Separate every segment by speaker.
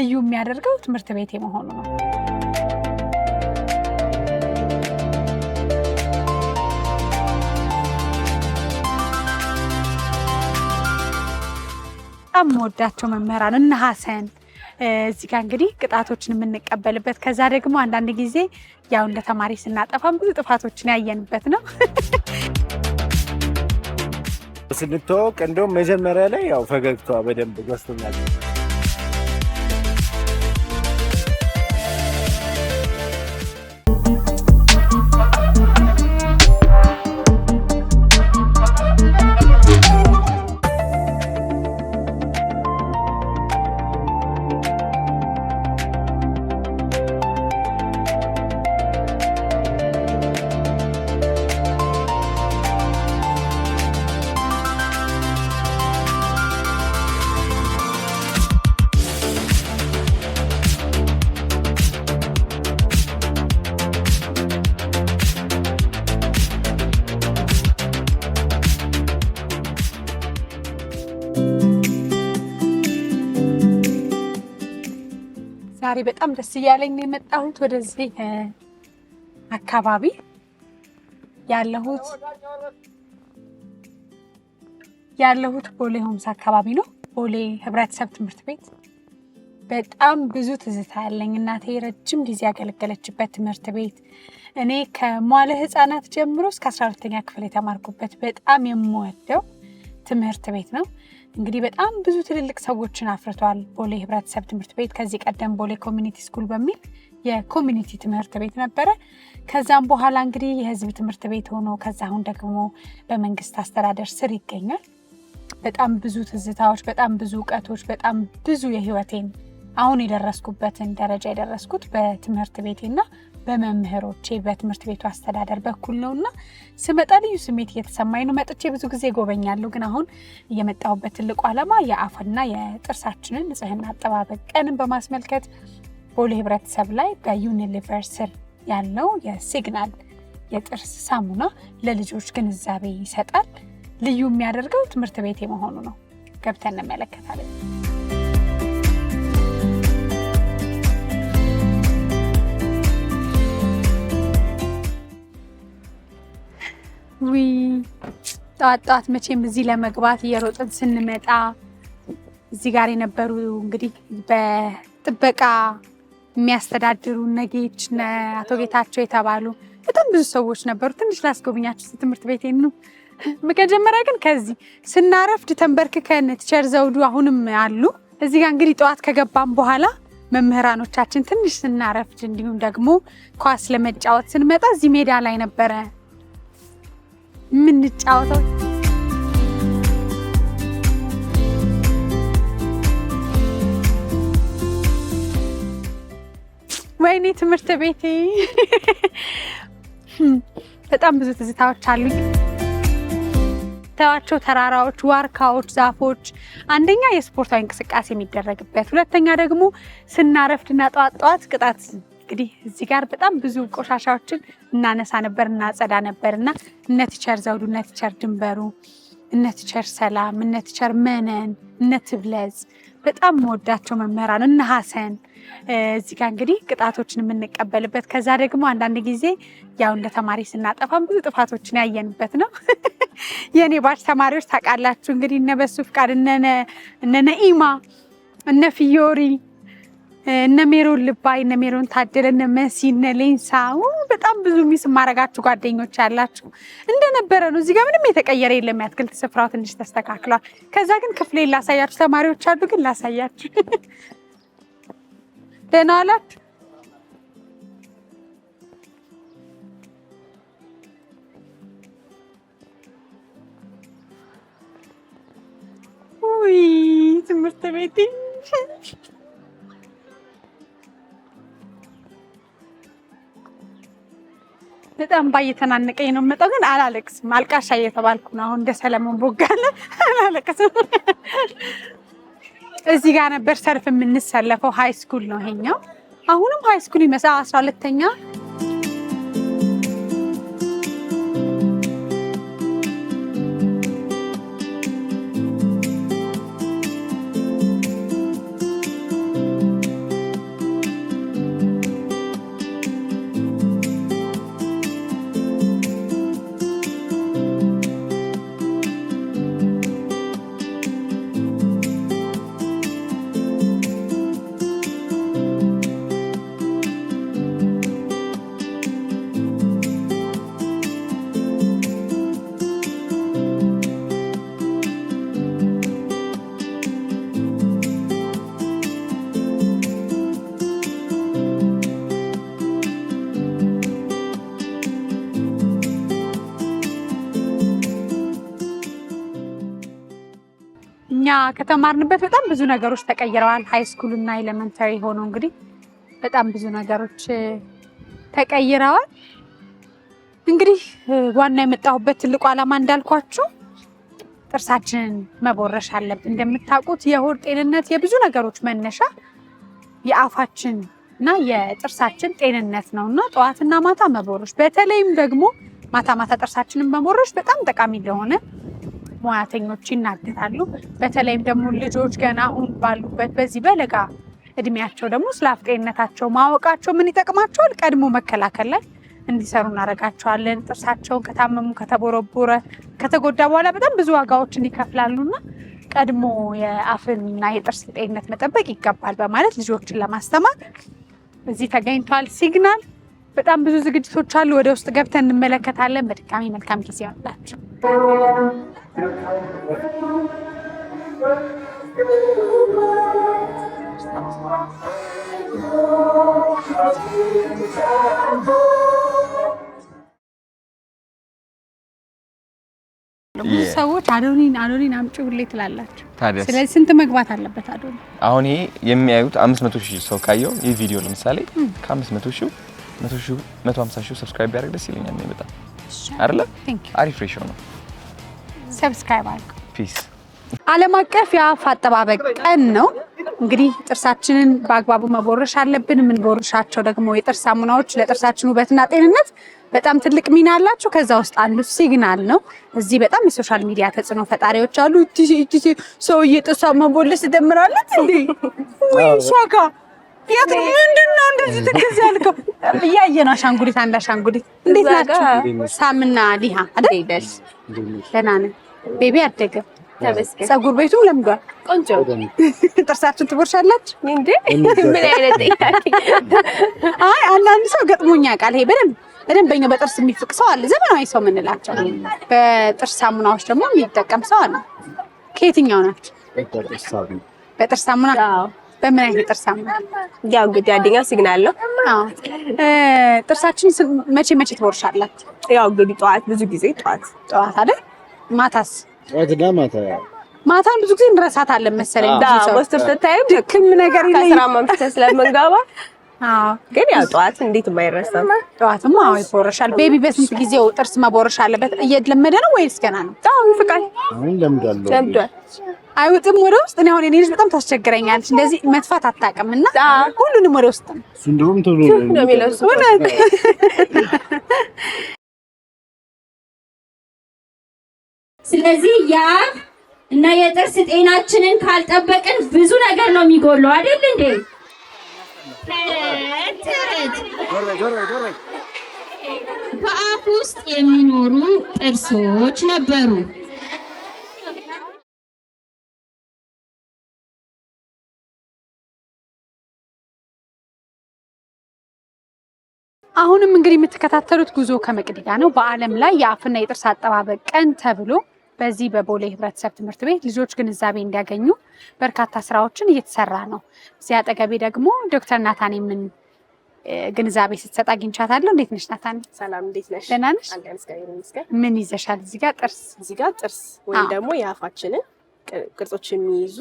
Speaker 1: ልዩ የሚያደርገው ትምህርት ቤት መሆኑ ነው። በጣም ወዳቸው መምህራን እና ሐሰን እዚህ ጋር እንግዲህ ቅጣቶችን የምንቀበልበት ከዛ ደግሞ አንዳንድ ጊዜ ያው እንደ ተማሪ ስናጠፋም ብዙ ጥፋቶችን ያየንበት ነው።
Speaker 2: ስንተዋወቅ እንደውም መጀመሪያ ላይ ያው ፈገግታዋ በደንብ ገዝቶኛል።
Speaker 1: ዛሬ በጣም ደስ እያለኝ ነው የመጣሁት ወደዚህ አካባቢ ያለሁት ቦሌ ሆምስ አካባቢ ነው። ቦሌ ህብረተሰብ ትምህርት ቤት በጣም ብዙ ትዝታ ያለኝ እናቴ ረጅም ጊዜ ያገለገለችበት ትምህርት ቤት እኔ ከሟለ ህፃናት ጀምሮ እስከ 12ኛ ክፍል የተማርኩበት በጣም የምወደው ትምህርት ቤት ነው። እንግዲህ በጣም ብዙ ትልልቅ ሰዎችን አፍርቷል ቦሌ ህብረተሰብ ትምህርት ቤት። ከዚህ ቀደም ቦሌ ኮሚኒቲ ስኩል በሚል የኮሚኒቲ ትምህርት ቤት ነበረ። ከዛም በኋላ እንግዲህ የህዝብ ትምህርት ቤት ሆኖ ከዛ አሁን ደግሞ በመንግስት አስተዳደር ስር ይገኛል። በጣም ብዙ ትዝታዎች፣ በጣም ብዙ እውቀቶች፣ በጣም ብዙ የህይወቴን አሁን የደረስኩበትን ደረጃ የደረስኩት በትምህርት ቤቴና በመምህሮቼ በትምህርት ቤቱ አስተዳደር በኩል ነውና ስመጣ ልዩ ስሜት እየተሰማኝ ነው። መጥቼ ብዙ ጊዜ ጎበኛለሁ፣ ግን አሁን እየመጣሁበት ትልቁ ዓላማ የአፍና የጥርሳችንን ንጽህና አጠባበቅ ቀንን በማስመልከት ቦሌ ህብረተሰብ ላይ በዩኒሊቨር ስር ያለው የሲግናል የጥርስ ሳሙና ለልጆች ግንዛቤ ይሰጣል። ልዩ የሚያደርገው ትምህርት ቤት መሆኑ ነው። ገብተን እንመለከታለን። ጠዋት መቼም እዚህ ለመግባት እየሮጥን ስንመጣ እዚህ ጋር የነበሩ እንግዲህ በጥበቃ የሚያስተዳድሩ ነጌች አቶ ጌታቸው የተባሉ በጣም ብዙ ሰዎች ነበሩ። ትንሽ ላስጎብኛችሁ ትምህርት ቤቴን ነው። መጀመሪያ ግን ከዚህ ስናረፍድ ተንበርክከን ቲቸር ዘውዱ አሁንም አሉ። እዚህ ጋር እንግዲህ ጠዋት ከገባም በኋላ መምህራኖቻችን ትንሽ ስናረፍድ እንዲሁም ደግሞ ኳስ ለመጫወት ስንመጣ እዚህ ሜዳ ላይ ነበረ የምንጫወተው። ወይኔ ትምህርት ቤቴ በጣም ብዙ ትዝታዎች አሉኝ። ታዋቸው ተራራዎች፣ ዋርካዎች፣ ዛፎች አንደኛ የስፖርታዊ እንቅስቃሴ የሚደረግበት፣ ሁለተኛ ደግሞ ስናረፍድና ጠዋት ቅጣት እንግዲህ እዚህ ጋር በጣም ብዙ ቆሻሻዎችን እናነሳ ነበር እናጸዳ ነበርና እነ ቲቸር ዘውዱ፣ እነ ቲቸር ድንበሩ፣ እነ ቲቸር ሰላም፣ እነ ቲቸር መነን፣ እነ ትብለዝ በጣም ወዳቸው መምህራን እና ሐሰን እዚህ ጋር እንግዲህ ቅጣቶችን የምንቀበልበት ከዛ ደግሞ አንዳንድ ጊዜ ያው እንደ ተማሪ ስናጠፋም ብዙ ጥፋቶችን ያየንበት ነው። የኔ ባች ተማሪዎች ታውቃላችሁ እንግዲህ እነ በሱ ፍቃድ፣ እነ ነኢማ፣ እነ ፊዮሪ፣ እነ ሜሮን ልባይ፣ እነ ሜሮን ታደለ፣ እነ መሲ፣ እነ ሌንሳ በጣም ብዙ ሚስ ማረጋችሁ ጓደኞች ያላችሁ እንደነበረ ነው። እዚህ ጋር ምንም የተቀየረ የለም። የአትክልት ስፍራው ትንሽ ተስተካክሏል። ከዛ ግን ክፍሌ ላሳያችሁ ተማሪዎች አሉ፣ ግን ላሳያችሁ። ደህና ዋላችሁ። ውይ ትምህርት ቤት በጣም ባየተናነቀኝ ነው የምመጣው፣ ግን አላለቅስም። አልቃሻ እየተባልኩ ነው አሁን እንደ ሰለሞን ቦጋለ አላለቅስም። እዚህ ጋር ነበር ሰልፍ የምንሰለፈው። ሃይ ስኩል ነው ይሄኛው። አሁንም ሃይ ስኩል ይመስላል 12ኛ እኛ ከተማርንበት በጣም ብዙ ነገሮች ተቀይረዋል። ሃይ ስኩል እና ኤሌመንተሪ ሆኖ እንግዲህ በጣም ብዙ ነገሮች ተቀይረዋል። እንግዲህ ዋና የመጣሁበት ትልቁ ዓላማ እንዳልኳችሁ ጥርሳችንን መቦረሽ አለብን። እንደምታውቁት የሆድ ጤንነት የብዙ ነገሮች መነሻ የአፋችን እና የጥርሳችን ጤንነት ነውና ጠዋትና ማታ መቦረሽ፣ በተለይም ደግሞ ማታ ማታ ጥርሳችንን መቦረሽ በጣም ጠቃሚ እንደሆነ ሙያተኞች ይናገራሉ። በተለይም ደግሞ ልጆች ገና አሁን ባሉበት በዚህ በለጋ እድሜያቸው ደግሞ ስለ አፍ ጤንነታቸው ማወቃቸው ምን ይጠቅማቸዋል? ቀድሞ መከላከል ላይ እንዲሰሩ እናደርጋቸዋለን። ጥርሳቸውን ከታመሙ ከተቦረቦረ ከተጎዳ በኋላ በጣም ብዙ ዋጋዎችን ይከፍላሉና ቀድሞ የአፍንና የጥርስ ጤንነት መጠበቅ ይገባል በማለት ልጆችን ለማስተማር እዚህ ተገኝቷል። ሲግናል በጣም ብዙ ዝግጅቶች አሉ። ወደ ውስጥ ገብተን እንመለከታለን። በድጋሚ መልካም ጊዜ ይሁንላችሁ። ብዙ ሰዎች አዶኒን አምጪ ሁሌ ትላላችሁ። ስለዚህ ስንት መግባት አለበት አዶኒ?
Speaker 3: አሁን ይሄ የሚያዩት 500,000 ሰው ካየው ይሄ ቪዲዮ ለምሳሌ ከ500,000 150,000 ሰብስክራይብ ያደርግ ደስ ይለኛል። ነው በጣም አይደለ? አሪፍ ሬሾ ነው።
Speaker 1: ሰብስክራይብ አድርጉ።
Speaker 3: ፒስ።
Speaker 1: ዓለም አቀፍ የአፍ አጠባበቅ ቀን ነው። እንግዲህ ጥርሳችንን በአግባቡ መቦረሽ አለብን። የምንቦርሻቸው ደግሞ የጥርስ ሳሙናዎች ለጥርሳችን ውበትና ጤንነት በጣም ትልቅ ሚና አላቸው። ከዛ ውስጥ አንዱ ሲግናል ነው። እዚህ በጣም የሶሻል ሚዲያ ተጽዕኖ ፈጣሪዎች አሉ። እቺ ሰውዬ ጥርሷ መቦለስ ትደምራለች እንዴ? ሻካ ያት ምንድነው እንደዚህ ትከዚ ያልከው? እያየነው አሻንጉሊት አንድ አሻንጉሊት። እንዴት ናችሁ? ሳምና ሊሃ አይደል? ደህና ነን። ቤቢ አደገ። ተመስገን። ፀጉር ቤቱም ለምዷል። ቆንጆ። ጥርሳችሁን ትቦርሻላችሁ እንዴ? ምን አይነት ጥያቄ! አይ አንዳንድ ሰው ገጥሞኛ ቃል ይሄ በደንበኛ በጥርስ የሚፍቅ ሰው አለ። ዘመናዊ ሰው የምንላቸው በጥርስ ሳሙናዎች ደግሞ የሚጠቀም ሰው አለ። ከየትኛው ናቸው? በጥርስ ሳሙና። በምን አይነት ጥርስ ሳሙና?
Speaker 4: ያው እንግዲህ አንደኛው ሲግናል ነው።
Speaker 1: አዎ። ጥርሳችን መቼ ትቦርሻላችሁ?
Speaker 4: ያው እንግዲህ ጠዋት፣ ብዙ ጊዜ ጠዋት አይደል?
Speaker 1: ማታስ?
Speaker 4: ማታን
Speaker 1: ብዙ ጊዜ እንረሳታለን መሰለኝ።
Speaker 4: ወስተር ተታዩ
Speaker 1: ድክም ነገር ይለኝ
Speaker 4: ከስራ ማምጣት ስለምንገባ። ግን ያው ጠዋት እንዴት የማይረሳም?
Speaker 1: ጠዋትም ይቦረሻል። ቤቢ በስንት ጊዜው ጥርስ መቦረሽ አለበት? እየለመደ ነው ወይስ ገና ነው?
Speaker 4: ፍቃድ
Speaker 2: አሁን ለምዷል።
Speaker 1: አይወጥም ወደ ውስጥ። እኔ አሁን የኔ ልጅ በጣም ታስቸግረኛለች። እንደዚህ መጥፋት አታውቅምና ሁሉንም ወደ ውስጥ ነው።
Speaker 2: እንደውም ቶሎ
Speaker 4: ነው የሚለሱ።
Speaker 5: ስለዚህ የአፍ እና የጥርስ ጤናችንን ካልጠበቅን ብዙ ነገር ነው የሚጎለው አይደል እንዴ? በአፍ ውስጥ የሚኖሩ ጥርሶች ነበሩ።
Speaker 1: አሁንም እንግዲህ የምትከታተሉት ጉዞ ከመቅዲ ጋር ነው። በዓለም ላይ የአፍና የጥርስ አጠባበቅ ቀን ተብሎ በዚህ በቦሌ ህብረተሰብ ትምህርት ቤት ልጆች ግንዛቤ እንዲያገኙ በርካታ ስራዎችን እየተሰራ ነው። እዚህ አጠገቤ ደግሞ ዶክተር ናታን ምን ግንዛቤ ስትሰጥ አግኝቻታለሁ። እንዴት ነሽ ናታን?
Speaker 4: ሰላም፣ እንዴት ነሽ?
Speaker 1: ደህና ነሽ? ምን ይዘሻል? እዚህ ጋር ጥርስ ወይም ደግሞ የአፋችንን ቅርጾች የሚይዙ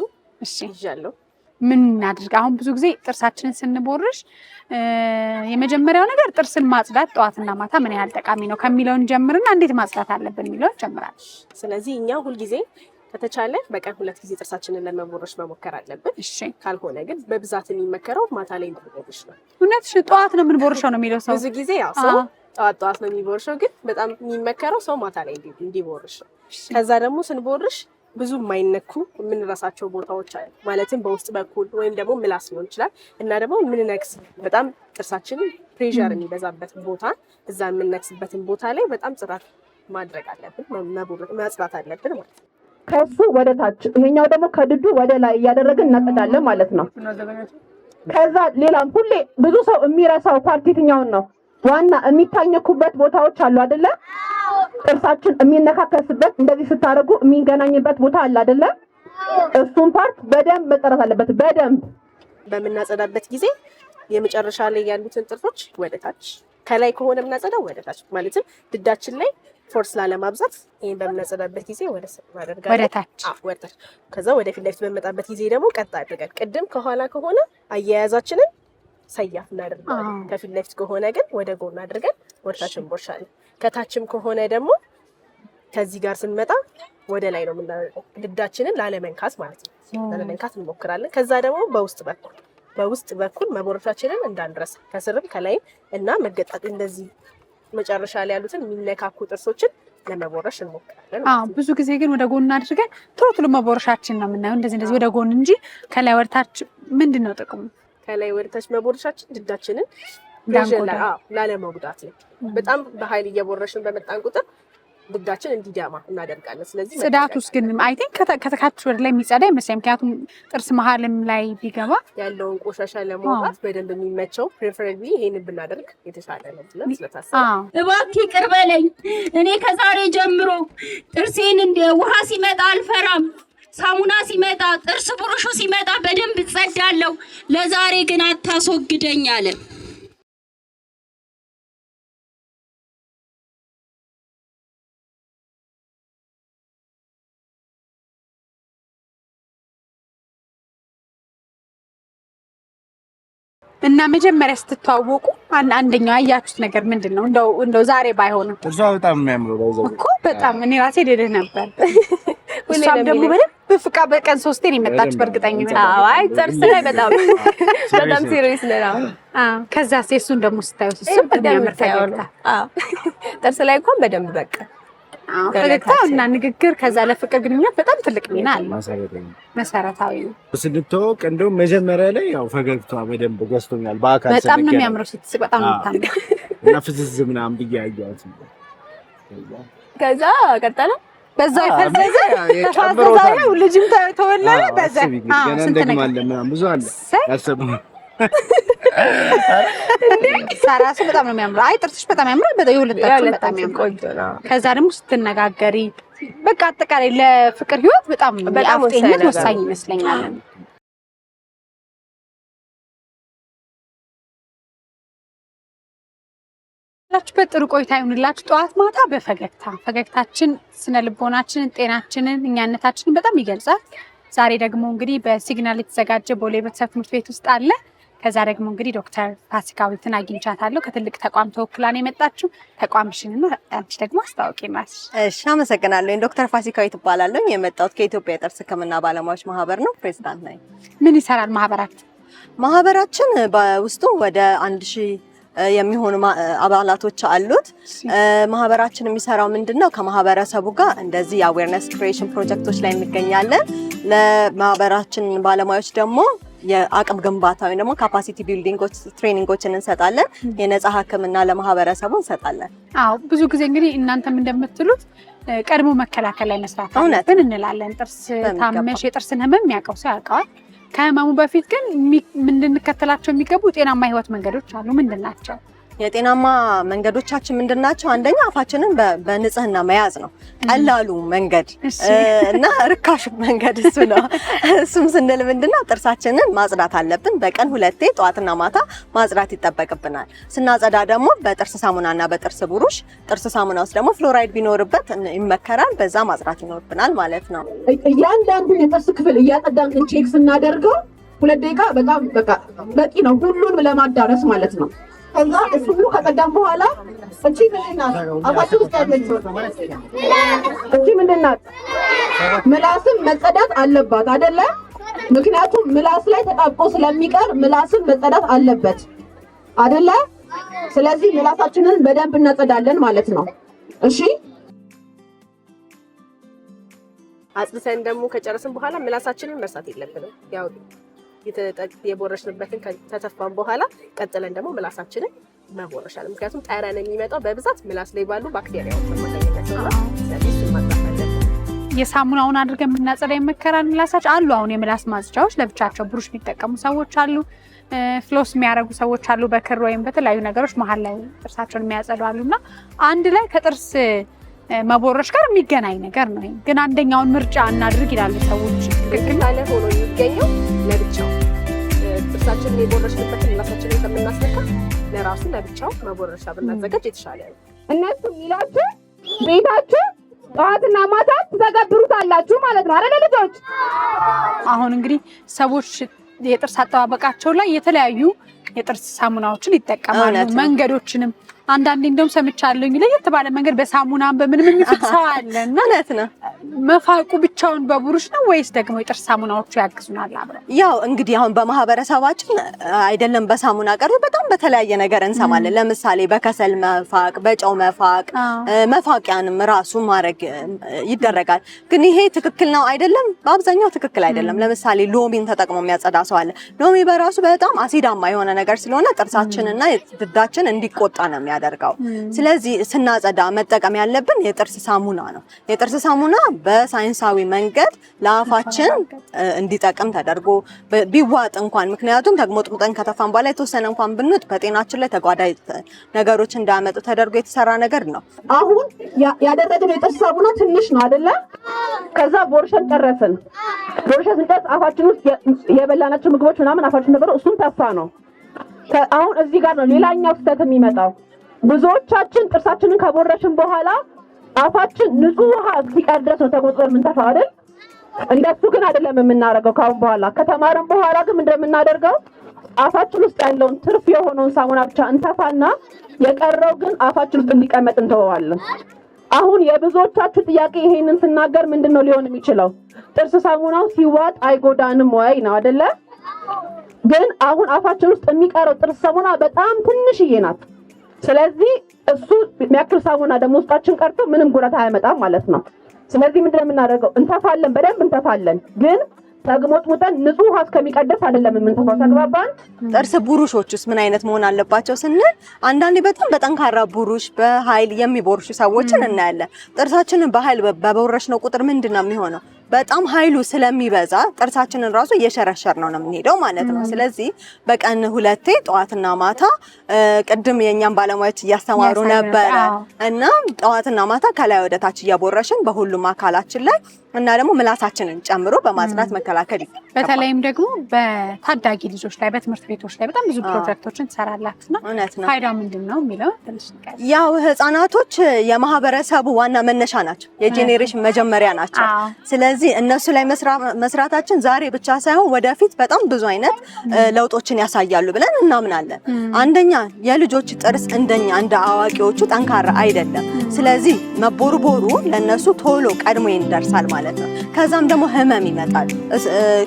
Speaker 1: ይዣለሁ። ምን እናድርግ? አሁን ብዙ ጊዜ ጥርሳችንን ስንቦርሽ የመጀመሪያው ነገር ጥርስን ማጽዳት ጠዋትና ማታ ምን ያህል ጠቃሚ ነው ከሚለውን ጀምርና እንዴት ማጽዳት አለብን የሚለውን ጀምራል።
Speaker 4: ስለዚህ እኛ ሁልጊዜ ከተቻለ በቀን 2 ጊዜ ጥርሳችንን ለመቦረሽ መሞከር አለብን።
Speaker 1: እሺ፣
Speaker 4: ካልሆነ ግን በብዛት የሚመከረው ማታ ላይ እንዲቦርሽ ነው።
Speaker 1: እውነትሽ? ጠዋት ነው የምንቦርሸው ነው የሚለው ሰው
Speaker 4: ብዙ ጊዜ። ያው ሰው ጠዋት ነው የሚቦርሸው፣ ግን በጣም የሚመከረው ሰው ማታ ላይ እንዲቦርሽ ነው። ከዛ ደግሞ ስንቦርሽ ብዙ የማይነኩ የምንረሳቸው ቦታዎች አሉ። ማለትም በውስጥ በኩል ወይም ደግሞ ምላስ ሊሆን ይችላል እና ደግሞ የምንነክስ በጣም ጥርሳችን ፕሬሸር የሚበዛበት ቦታ እዛ የምንነክስበትን ቦታ ላይ በጣም ጽዳት ማድረግ አለብን፣ ማጽዳት አለብን ማለት ነው።
Speaker 6: ከሱ ወደ ታች ይሄኛው ደግሞ ከድዱ ወደ ላይ እያደረግን እናጸዳለን ማለት ነው። ከዛ ሌላም ሁሌ ብዙ ሰው የሚረሳው ፓርት የትኛውን ነው? ዋና የሚታኘኩበት ቦታዎች አሉ አይደለ? ጥርሳችን የሚነካከስበት እንደዚህ ስታደርጉ የሚገናኝበት ቦታ አለ አይደለ? እሱን ፓርት በደንብ መጠራት አለበት። በደንብ
Speaker 4: በምናጸዳበት ጊዜ የመጨረሻ ላይ ያሉትን ጥርሶች ወደ ታች፣ ከላይ ከሆነ የምናጸዳው ወደ ታች ማለትም ድዳችን ላይ ፎርስ ላለማብዛት ይሄን በምናጸዳበት ጊዜ ወደ ስር ማድረጋለን
Speaker 1: ወደ ታች
Speaker 4: ወደ ታች። ከዛ ወደ ፊት ለፊት በመጣበት ጊዜ ደግሞ ቀጥ አድርገን ቅድም ከኋላ ከሆነ አያያዛችንን ሰያፍ እናደርጋለን። ከፊት ለፊት ከሆነ ግን ወደ ጎን አድርገን ወደ ታች እንቦርሻለን። ከታችም ከሆነ ደግሞ ከዚህ ጋር ስንመጣ ወደ ላይ ነው የምናደርገው፣ ድዳችንን ላለመንካት ማለት ነው። ላለመንካት እንሞክራለን። ከዛ ደግሞ በውስጥ በኩል መቦረሻችንን እንዳንረሳ ከስርም ከላይም እና መገጣጥ እንደዚህ መጨረሻ ላይ ያሉትን የሚነካኩ ጥርሶችን ለመቦረሽ እንሞክራለን።
Speaker 1: ብዙ ጊዜ ግን ወደ ጎን አድርገን ቶሎ መቦረሻችን ነው የምናየው፣ እንደዚህ ወደ ጎን እንጂ ከላይ ወደ ታች። ምንድን ነው ጥቅሙ?
Speaker 4: ከላይ ወደ ታች መቦረሻችን ድዳችንን ላለመጉዳት ነው። በጣም በኃይል እየቦረሽን በመጣን ቁጥር ድዳችን እንዲደማ እናደርጋለን። ስለዚህ
Speaker 1: ጽዳቱስ ግን አይ ቲንክ ከተካች ወደ ላይ የሚጸዳ ይመስለኛል። ምክንያቱም ጥርስ መሀልም ላይ ቢገባ
Speaker 4: ያለውን ቆሻሻ ለማውጣት በደንብ የሚመቸው ፕሪፈረብሊ ይሄንን ብናደርግ የተሻለ ነው ብለን ስለታሰበ
Speaker 5: እባክህ ይቅር በለኝ። እኔ ከዛሬ ጀምሮ ጥርሴን እንደ ውሃ ሲመጣ አልፈራም። ሳሙና ሲመጣ፣ ጥርስ ብሩሹ ሲመጣ በደንብ እጸዳለሁ። ለዛሬ ግን አታስወግደኝ አለ።
Speaker 1: እና መጀመሪያ ስትተዋወቁ አንደኛው ያያችሁት ነገር ምንድን ነው? እንደው ዛሬ ባይሆንም
Speaker 2: እሷ በጣም የሚያምረው
Speaker 1: እኮ በጣም እኔ ራሴ ደደህ ነበር። እሷም ደግሞ በደንብ ፍቃ በቀን 3 ነው የመጣች በእርግጠኝነት።
Speaker 7: አይ ጥርስ ላይ በጣም ሲሪየስ ነው።
Speaker 1: ከዛስ የእሱን ደግሞ ስታዩ እሱም በደንብ ፈገግታ
Speaker 7: ጥርስ ላይ እንኳን በደንብ በቃ
Speaker 1: ፈገግታ እና ንግግር ከዛ ለፍቅር ግንኙነት በጣም ትልቅ ሚና አለው። መሰረታዊ ነው።
Speaker 2: ስንተዋወቅ እንደውም መጀመሪያ ላይ ያው ፈገግታዋ በደንብ ገዝቶኛል። በአካል
Speaker 1: በጣም ነው የሚያምረው ስትስቅ፣ በጣም ነው የምታምረው
Speaker 2: እና ፍዝዝ ምናምን ብዬ አየኋት።
Speaker 7: ከዛ ቀጠለ
Speaker 1: በዛው ይፈዘዘ ተፋዘዛው ልጅም ተወለደ። በዛ
Speaker 2: ስንት ነገር አለ ምናምን ብዙ አለ ያሰብነው
Speaker 1: ሳራሱ በጣም ነው የሚያምረው። አይ ጥርስሽ በጣም ያምራል። የሁለታችሁ በጣም ያምራል። ከዛ ደግሞ ስትነጋገሪ በቃ አጠቃላይ ለፍቅር ህይወት በጣም አፍጤነት ወሳኝ ይመስለኛል። ላችሁበት ጥሩ ቆይታ ይሁንላችሁ። ጠዋት ማታ ፈገግታችን ስነ ልቦናችንን፣ ጤናችንን፣ እኛነታችንን በጣም ይገልጻል። ዛሬ ደግሞ እንግዲህ በሲግናል የተዘጋጀ ቦሌ ቤተሰብ ትምህርት ቤት ውስጥ አለ። ከዛ ደግሞ እንግዲህ ዶክተር ፋሲካዊትን አግኝቻታለሁ። ከትልቅ ተቋም ተወክላ ነው የመጣችው። ተቋምሽንና አንቺ ደግሞ አስተዋውቂናት።
Speaker 7: እሺ፣ አመሰግናለሁ። ዶክተር ፋሲካዊት እባላለሁ። የመጣሁት ከኢትዮጵያ የጥርስ ሕክምና ባለሙያዎች ማህበር ነው። ፕሬዝዳንት ነኝ።
Speaker 1: ምን ይሰራል
Speaker 7: ማህበራችን? በውስጡ ወደ 1000 የሚሆኑ አባላቶች አሉት። ማህበራችን የሚሰራው ምንድነው? ከማህበረሰቡ ጋር እንደዚህ የአዌርነስ ክሪኤሽን ፕሮጀክቶች ላይ እንገኛለን። ለማህበራችን ባለሙያዎች ደግሞ የአቅም ግንባታ ወይም ደግሞ ካፓሲቲ ቢልዲንጎች ትሬኒንጎችን እንሰጣለን። የነጻ ህክምና ለማህበረሰቡ እንሰጣለን።
Speaker 1: አዎ ብዙ ጊዜ እንግዲህ እናንተም እንደምትሉት ቀድሞ መከላከል ላይ መስራት አለብን እንላለን። ጥርስ ታመሽ የጥርስን ህመም የሚያውቀው ሰው ያውቀዋል። ከህመሙ በፊት ግን እንድንከተላቸው የሚገቡ ጤናማ ህይወት መንገዶች አሉ። ምንድን ናቸው?
Speaker 7: የጤናማ መንገዶቻችን ምንድናቸው? አንደኛ አፋችንን በንጽህና መያዝ ነው ቀላሉ መንገድ እና ርካሹ መንገድ እሱ ነው። እሱም ስንል ምንድነው ጥርሳችንን ማጽዳት አለብን። በቀን 2 ጠዋትና ማታ ማጽዳት ይጠበቅብናል። ስናጸዳ ደግሞ በጥርስ ሳሙናና በጥርስ ብሩሽ፣ ጥርስ ሳሙና ውስጥ ደግሞ ፍሎራይድ ቢኖርበት ይመከራል። በዛ ማጽዳት ይኖርብናል ማለት ነው።
Speaker 6: እያንዳንዱ የጥርስ ክፍል እያጸዳን ቼክ ስናደርገው 2 ደቂቃ በጣም በቂ ነው፣ ሁሉን ለማዳረስ ማለት ነው። ከዛ እሱ ከቀዳም በኋላ እቺ ምንድናት? አፋችሁ ውስጥ ያለችው እቺ ምንድናት? ምላስም መጸዳት አለባት አይደለ? ምክንያቱም ምላስ ላይ ተጣብቆ ስለሚቀር ምላስም መጸዳት አለበት አይደለ? ስለዚህ ምላሳችንን በደንብ እናጸዳለን ማለት ነው። እሺ
Speaker 4: አጽድተን ደግሞ ከጨረስን በኋላ ምላሳችንን መርሳት የለብንም። ያው የቦረሽንበትን ከተፋን በኋላ ቀጥለን ደግሞ ምላሳችንን መቦረሻል። ምክንያቱም ጠረን የሚመጣው በብዛት ምላስ ላይ ባሉ ባክቴሪያዎች ነው።
Speaker 1: የሳሙናውን አድርገን የምናጸዳ ይመከራል። ምላሳችን አሉ አሁን የምላስ ማጽጃዎች ለብቻቸው ብሩሽ የሚጠቀሙ ሰዎች አሉ። ፍሎስ የሚያደርጉ ሰዎች አሉ። በክር ወይም በተለያዩ ነገሮች መሀል ላይ ጥርሳቸውን የሚያጸዱ አሉና አንድ ላይ ከጥርስ መቦረሽ ጋር የሚገናኝ ነገር ነው። ግን አንደኛውን ምርጫ እናድርግ ይላሉ ሰዎች።
Speaker 4: ትክክል አለ ሆኖ የሚገኘው ለብቻው ጥርሳችንን የቦረሽንበትን ምላሳችንን ከምናስነካ ለራሱ ለብቻው መቦረሻ ብናዘጋጅ የተሻለ ነው።
Speaker 6: እነሱ የሚላቸው ቤታችሁ ጠዋትና ማታ ትተገብሩታላችሁ ማለት ነው አይደል ልጆች?
Speaker 1: አሁን እንግዲህ ሰዎች የጥርስ አጠባበቃቸው ላይ የተለያዩ የጥርስ ሳሙናዎችን ይጠቀማሉ። መንገዶችንም አንዳንዴ እንደውም ሰምቻለሁ ለየት ባለ መንገድ በሳሙናም በምንም የሚፈሳው አለና
Speaker 7: እውነት ነው።
Speaker 1: መፋቁ ብቻውን በቡሩሽ ነው ወይስ ደግሞ የጥርስ ሳሙናዎቹ ያግዙናል አብረን?
Speaker 7: ያው እንግዲህ አሁን በማህበረሰባችን አይደለም በሳሙና ቀርቶ በጣም በተለያየ ነገር እንሰማለን። ለምሳሌ በከሰል መፋቅ፣ በጨው መፋቅ፣ መፋቂያንም ራሱ ማድረግ ይደረጋል። ግን ይሄ ትክክል ነው አይደለም? በአብዛኛው ትክክል አይደለም። ለምሳሌ ሎሚን ተጠቅሞ የሚያጸዳ ሰው አለ። ሎሚ በራሱ በጣም አሲዳማ የሆነ ነገር ስለሆነ ጥርሳችንና ድዳችን እንዲቆጣ ነው የሚያደርገው። ስለዚህ ስናጸዳ መጠቀም ያለብን የጥርስ ሳሙና ነው። የጥርስ ሳሙና በሳይንሳዊ መንገድ ለአፋችን እንዲጠቅም ተደርጎ ቢዋጥ እንኳን ምክንያቱም ተግሞጥሙጠን ከተፋን በኋላ የተወሰነ እንኳን ብንውጥ በጤናችን ላይ ተጓዳኝ ነገሮች እንዳያመጡ ተደርጎ የተሰራ ነገር ነው።
Speaker 6: አሁን ያደረግነው የጥርስ ሳሙና ትንሽ ነው አይደለ? ከዛ ቦርሸን ጨረስን። ቦርሸን ስንጨርስ አፋችን ውስጥ የበላናቸው ምግቦች ምናምን አፋችን ነበረው፣ እሱን ተፋ ነው። አሁን እዚህ ጋር ነው ሌላኛው ስህተት የሚመጣው። ብዙዎቻችን ጥርሳችንን ከቦረሽን በኋላ አፋችን ንጹህ ውሃ እስኪቀር ድረስ ነው ተቆጥረን የምንተፋው አይደል? እንደሱ ግን አይደለም የምናደርገው። ካሁን በኋላ ከተማረን በኋላ ግን እንደምናደርገው አፋችን ውስጥ ያለውን ትርፍ የሆነውን ሳሙና ብቻ እንተፋና የቀረው ግን አፋችን ውስጥ እንዲቀመጥ እንተወዋለን። አሁን የብዙዎቻችሁ ጥያቄ ይሄንን ስናገር ምንድነው ሊሆን የሚችለው? ጥርስ ሳሙናው ሲዋጥ አይጎዳንም ወይ ነው አይደለ? ግን አሁን አፋችን ውስጥ የሚቀረው ጥርስ ሳሙና በጣም ትንሽዬ ናት። ስለዚህ እሱ የሚያክል ሳሙና ደግሞ ውስጣችን ቀርቶ ምንም ጉዳት አያመጣም ማለት ነው። ስለዚህ ምንድነው የምናደርገው? እንተፋለን፣ በደንብ እንተፋለን። ግን ተግሞጥሙጠን ንጹህ ውሃ እስከሚቀደስ አይደለም የምንተፋው። ተግባባን?
Speaker 7: ጥርስ ብሩሾችስ ምን አይነት መሆን አለባቸው ስንል አንዳንዴ በጣም በጠንካራ ብሩሽ በኃይል የሚቦርሹ ሰዎችን እናያለን። ጥርሳችንን በኃይል በቦረሽነው ቁጥር ምንድነው የሚሆነው? በጣም ኃይሉ ስለሚበዛ ጥርሳችንን ራሱ እየሸረሸር ነው የምንሄደው ማለት ነው። ስለዚህ በቀን 2 ጠዋትና ማታ ቅድም የኛን ባለሙያዎች እያስተማሩ ነበረ እና ጠዋትና ማታ ከላይ ወደ ታች እያቦረሽን በሁሉም አካላችን ላይ እና ደግሞ ምላሳችንን ጨምሮ በማጽዳት መከላከል ይችላል።
Speaker 1: በተለይም ደግሞ በታዳጊ ልጆች ላይ በትምህርት ቤቶች ላይ በጣም ብዙ ፕሮጀክቶችን ትሰራላችሁና
Speaker 7: እውነት ነው።
Speaker 1: ፋይዳው ምንድነው የሚለው ትንሽ ነገር።
Speaker 7: ያው ህፃናቶች የማህበረሰቡ ዋና መነሻ ናቸው፣ የጄኔሬሽን መጀመሪያ ናቸው። ስለዚህ እነሱ ላይ መስራታችን ዛሬ ብቻ ሳይሆን ወደፊት በጣም ብዙ አይነት ለውጦችን ያሳያሉ ብለን እናምናለን። አንደኛ የልጆች ጥርስ እንደኛ እንደ አዋቂዎቹ ጠንካራ አይደለም። ስለዚህ መቦርቦሩ ለነሱ ቶሎ ቀድሞ ይደርሳል ማለት ነው። ከዛም ደግሞ ህመም ይመጣል፣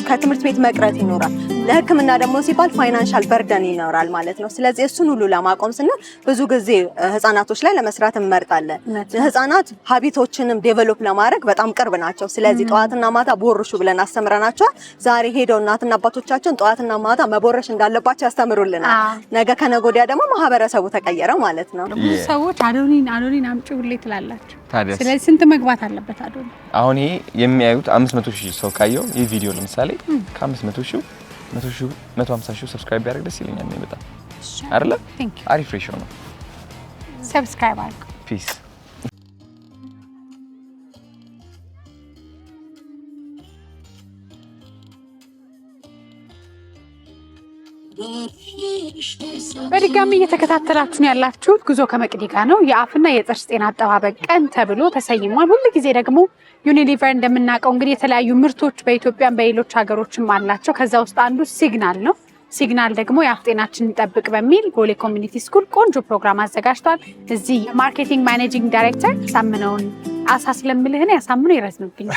Speaker 7: ከትምህርት ቤት መቅረት ይኖራል። ለህክምና ደግሞ ሲባል ፋይናንሻል በርደን ይኖራል ማለት ነው። ስለዚህ እሱን ሁሉ ለማቆም ስንል ብዙ ጊዜ ህፃናቶች ላይ ለመስራት እንመርጣለን። ህፃናት ሀቢቶችንም ዴቨሎፕ ለማድረግ በጣም ቅርብ ናቸው። ስለዚህ ጠዋትና ማታ ቦርሹ ብለን አስተምረናቸዋል። ዛሬ ሄደው እናትና አባቶቻችን ጠዋትና ማታ መቦረሽ እንዳለባቸው ያስተምሩልናል። ነገ ከነገ ወዲያ ደግሞ ማህበረሰቡ ተቀየረ ማለት ነው።
Speaker 1: ብዙ ሰዎች አዶኒን አምጪ ሁሌ ትላላችሁ። ስለዚህ ስንት መግባት አለበት አዶኒ?
Speaker 3: አሁን ይሄ የሚያዩት 500,000 ሰው ካየው ይህ ቪዲዮ ለምሳሌ ከ500,000 100,000 150,000 ሰብስክራይብ ቢያደርግ ደስ ይለኛል። ነው በጣም አይደለ? አሪፍ ሬሽዮ ነው።
Speaker 1: ሰብስክራይብ አድርጉ።
Speaker 3: ፒስ
Speaker 1: በድጋሚ እየተከታተላችሁን ያላችሁት ጉዞ ከመቅዲ ጋር ነው። የአፍና የጥርስ ጤና አጠባበቅ ቀን ተብሎ ተሰይሟል። ሁሉ ጊዜ ደግሞ ዩኒሊቨር እንደምናውቀው እንግዲህ የተለያዩ ምርቶች በኢትዮጵያም በሌሎች ሀገሮችም አላቸው። ከዛ ውስጥ አንዱ ሲግናል ነው። ሲግናል ደግሞ የአፍ ጤናችንን እንጠብቅ በሚል ቦሌ ኮሚኒቲ ስኩል ቆንጆ ፕሮግራም አዘጋጅቷል። እዚህ ማርኬቲንግ ማኔጂንግ ዳይሬክተር ሳምነውን አሳ ስለምልህ ነው ያሳምነው ይረዝምብኝ።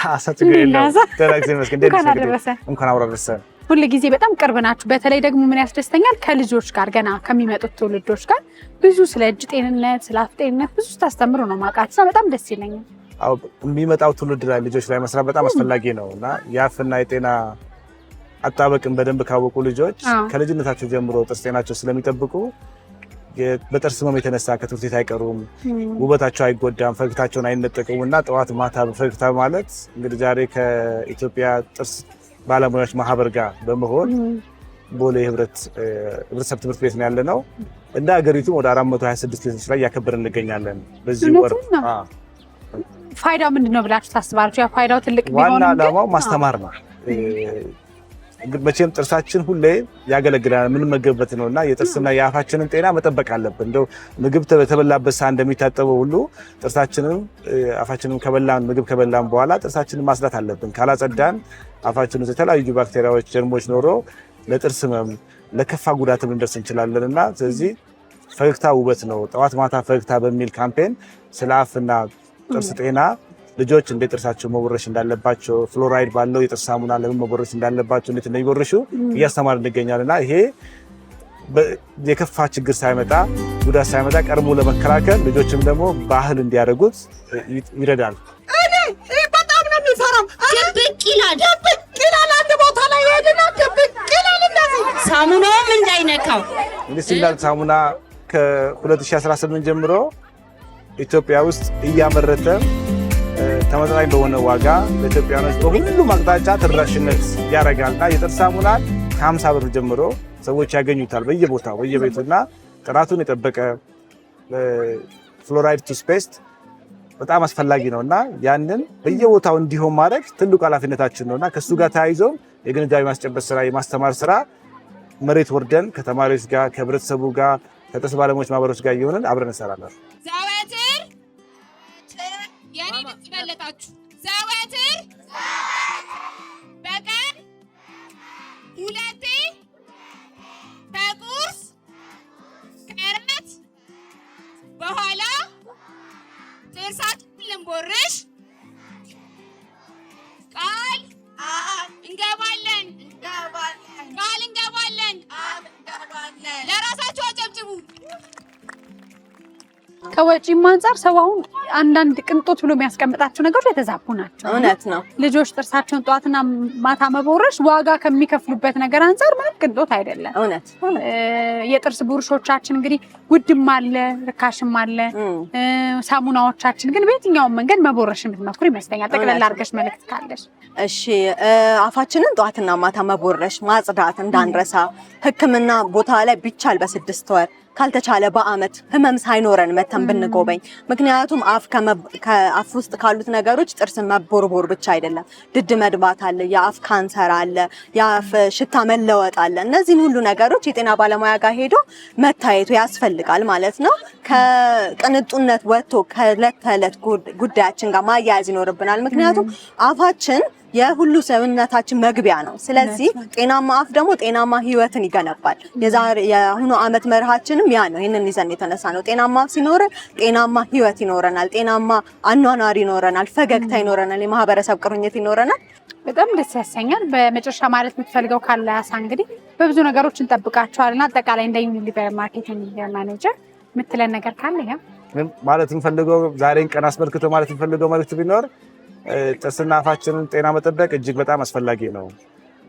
Speaker 2: እንኳን አብረበሰ
Speaker 1: ሁሉ ጊዜ በጣም ቅርብ ናችሁ። በተለይ ደግሞ ምን ያስደስተኛል ከልጆች ጋር ገና ከሚመጡት ትውልዶች ጋር ብዙ ስለ እጅ ጤንነት ስለ አፍ ጤንነት ብዙ ታስተምሩ ነው ማውቃት። በጣም ደስ ይለኛል።
Speaker 2: አዎ የሚመጣው ትውልድ ላይ ልጆች ላይ መስራት በጣም አስፈላጊ ነው እና የአፍና የጤና አጣበቅን በደንብ ካወቁ ልጆች ከልጅነታቸው ጀምሮ ጥርስ ጤናቸው ስለሚጠብቁ በጥርስ ህመም የተነሳ ከትምህርት ቤት አይቀሩም፣ ውበታቸው አይጎዳም፣ ፈገግታቸውን አይነጠቁም እና ጠዋት ማታ በፈገግታ ማለት እንግዲህ ዛሬ ከኢትዮጵያ ጥርስ ባለሙያዎች ማህበር ጋር በመሆን ቦሌ ህብረተሰብ ትምህርት ቤት ነው ያለነው። እንደ ሀገሪቱ ወደ 426 ልጆች ላይ እያከበርን እንገኛለን በዚህ ወር።
Speaker 1: ፋይዳው ምንድነው ብላችሁ ታስባላችሁ? ያ ፋይዳው ትልቅ ቢሆንም
Speaker 2: ዋና ዓላማው ማስተማር ነው። መቼም ጥርሳችን ሁሌ ያገለግላል ምን መገበት ነውና የጥርስና የአፋችንን ጤና መጠበቅ አለብን። እንደው ምግብ ተበላበት ሰዓት እንደሚታጠበው ሁሉ ጥርሳችንን አፋችንን ከበላን ምግብ ከበላን በኋላ ጥርሳችንን ማጽዳት አለብን። ካላጸዳን አፋችን ውስጥ የተለያዩ ባክቴሪያዎች፣ ጀርሞች ኖሮ ለጥርስ ህመም ለከፋ ጉዳትም ልንደርስ እንችላለንና ስለዚህ ፈገግታ ውበት ነው። ጠዋት ማታ ፈገግታ በሚል ካምፔን ስለ አፍና ጥርስ ጤና ልጆች እንዴት ጥርሳቸው መቦረሽ እንዳለባቸው ፍሎራይድ ባለው የጥርስ ሳሙና ለምን መቦረሽ እንዳለባቸው እንዴት እንደሚቦርሹ እያስተማር እንገኛለንና ይሄ የከፋ ችግር ሳይመጣ ጉዳት ሳይመጣ ቀድሞ ለመከላከል ልጆችም ደግሞ ባህል እንዲያደርጉት ይረዳል።
Speaker 6: እኔ በጣም ነው የሚፈራው።
Speaker 5: ድብቅ ይላል
Speaker 6: አንድ ቦታ ላይ ሄድና ድብቅ ይላል። እንደዚህ
Speaker 5: ሳሙናውም እንዳይነካው
Speaker 2: እንግዲህ ሲላል ሳሙና ከ2018 ጀምሮ ኢትዮጵያ ውስጥ እያመረተ ተመጣጣኝ በሆነ ዋጋ ለኢትዮጵያኖች በሁሉም አቅጣጫ ተደራሽነት ያደርጋልና የጥርስ ሳሙና ከ50 ብር ጀምሮ ሰዎች ያገኙታል በየቦታው በየቤቱና ጥራቱን የጠበቀ ፍሎራይድ ቱስፔስት በጣም አስፈላጊ ነውና ያንን በየቦታው እንዲሆን ማድረግ ትልቁ ኃላፊነታችን ነውና ከሱ ጋር ተያይዞ የግንዛቤ ማስጨበጥ ስራ የማስተማር ስራ መሬት ወርደን ከተማሪዎች ጋር ከህብረተሰቡ ጋር ከጥርስ ባለሙያዎች ማህበሮች ጋር እየሆነን አብረን እንሰራለን።
Speaker 5: ዘወትር የኔ ድምጽ በለጣችሁ። ዘወትር በቀን 2 ከቁርስ ከእራት በኋላ ጥርሳችንን ልንቦርሽ ቃል እንገባለን። ቃል እንገባለን። ለራሳችሁ አጨብጭቡ።
Speaker 1: ከወጪም አንፃር ሰው አሁን አንዳንድ ቅንጦት ብሎ የሚያስቀምጣቸው ነገሮች የተዛቡ ናቸው።
Speaker 7: እውነት ነው።
Speaker 1: ልጆች ጥርሳቸውን ጠዋትና ማታ መቦረሽ ዋጋ ከሚከፍሉበት ነገር አንፃር ምንም ቅንጦት አይደለም።
Speaker 7: እውነት
Speaker 1: የጥርስ ብሩሾቻችን እንግዲህ ውድም አለ ርካሽም አለ። ሳሙናዎቻችን ግን በየትኛውም መንገድ መቦረሽ የምትመክሩ ይመስለኛል። ጠቅላላ አድርገሽ መልእክት ካለሽ?
Speaker 7: እሺ፣ አፋችንን ጠዋትና ማታ መቦረሽ ማጽዳት እንዳንረሳ። ሕክምና ቦታ ላይ ቢቻል በ6 ወር ካልተቻለ በአመት ህመም ሳይኖረን መተን ብንጎበኝ። ምክንያቱም ከአፍ ውስጥ ካሉት ነገሮች ጥርስ መቦርቦር ብቻ አይደለም፣ ድድ መድባት አለ፣ የአፍ ካንሰር አለ፣ የአፍ ሽታ መለወጥ አለ። እነዚህን ሁሉ ነገሮች የጤና ባለሙያ ጋር ሄዶ መታየቱ ያስፈልጋል ማለት ነው። ከቅንጡነት ወጥቶ ከዕለት ተዕለት ጉዳያችን ጋር ማያያዝ ይኖርብናል። ምክንያቱም አፋችን የሁሉ ሰውነታችን መግቢያ ነው። ስለዚህ ጤናማ አፍ ደግሞ ጤናማ ህይወትን ይገነባል። የአሁኑ አመት መርሃችንም ያ ነው። ይሄንን ይዘን የተነሳ ነው። ጤናማ አፍ ሲኖር ጤናማ ህይወት ይኖረናል፣ ጤናማ አኗኗር ይኖረናል፣ ፈገግታ ይኖረናል፣ የማህበረሰብ ቁርኝት ይኖረናል።
Speaker 1: በጣም ደስ ያሰኛል። በመጨረሻ ማለት የምትፈልገው ካለ ያሳ እንግዲህ በብዙ ነገሮች እንጠብቃቸዋልና አጠቃላይ እንደ ዩኒሊቨር ማርኬቲንግ ማኔጀር የምትለን ነገር ካለ ያ
Speaker 2: ማለት እንፈልገው ዛሬን ቀን አስመልክቶ ማለት እንፈልገው ማለት ቢኖር ጥርስና አፋችንን ጤና መጠበቅ እጅግ በጣም አስፈላጊ ነው።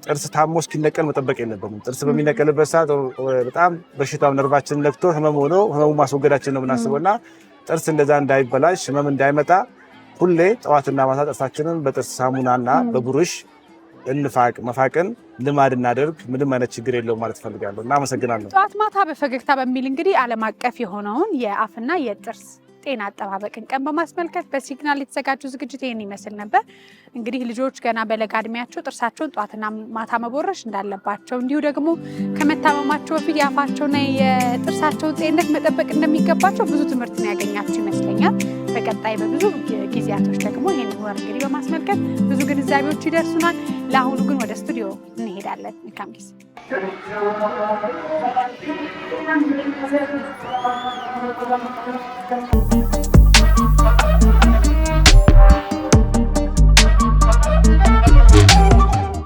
Speaker 2: ጥርስ ታሞ እስኪነቀል መጠበቅ የለብንም። ጥርስ በሚነቀልበት ሰዓት በጣም በሽታው ነርቫችንን ነክቶ ህመም ሆኖ ህመሙ ማስወገዳችን ነው የምናስበውና ጥርስ እንደዛ እንዳይበላሽ ህመም እንዳይመጣ ሁሌ ጠዋትና ማታ ጥርሳችንን በጥርስ ሳሙናና በብሩሽ እንፋቅ። መፋቅን ልማድ እናደርግ። ምንም አይነት ችግር የለውም ማለት ፈልጋለሁ እና አመሰግናለሁ።
Speaker 1: ጠዋት ማታ በፈገግታ በሚል እንግዲህ ዓለም አቀፍ የሆነውን የአፍና የጥርስ ጤና አጠባበቅን ቀን በማስመልከት በሲግናል የተዘጋጁ ዝግጅት ይህን ይመስል ነበር። እንግዲህ ልጆች ገና በለጋ እድሜያቸው ጥርሳቸውን ጠዋትና ማታ መቦረሽ እንዳለባቸው እንዲሁ ደግሞ ከመታመማቸው በፊት የአፋቸውና የጥርሳቸውን ጤንነት መጠበቅ እንደሚገባቸው ብዙ ትምህርት ነው ያገኛቸው ይመስለኛል። በቀጣይ በብዙ ጊዜያቶች ደግሞ ይህን ወር እንግዲህ በማስመልከት ብዙ ግንዛቤዎች ይደርሱናል። ለአሁኑ ግን ወደ ስቱዲዮ እንሄዳለን። መልካም ጊዜ።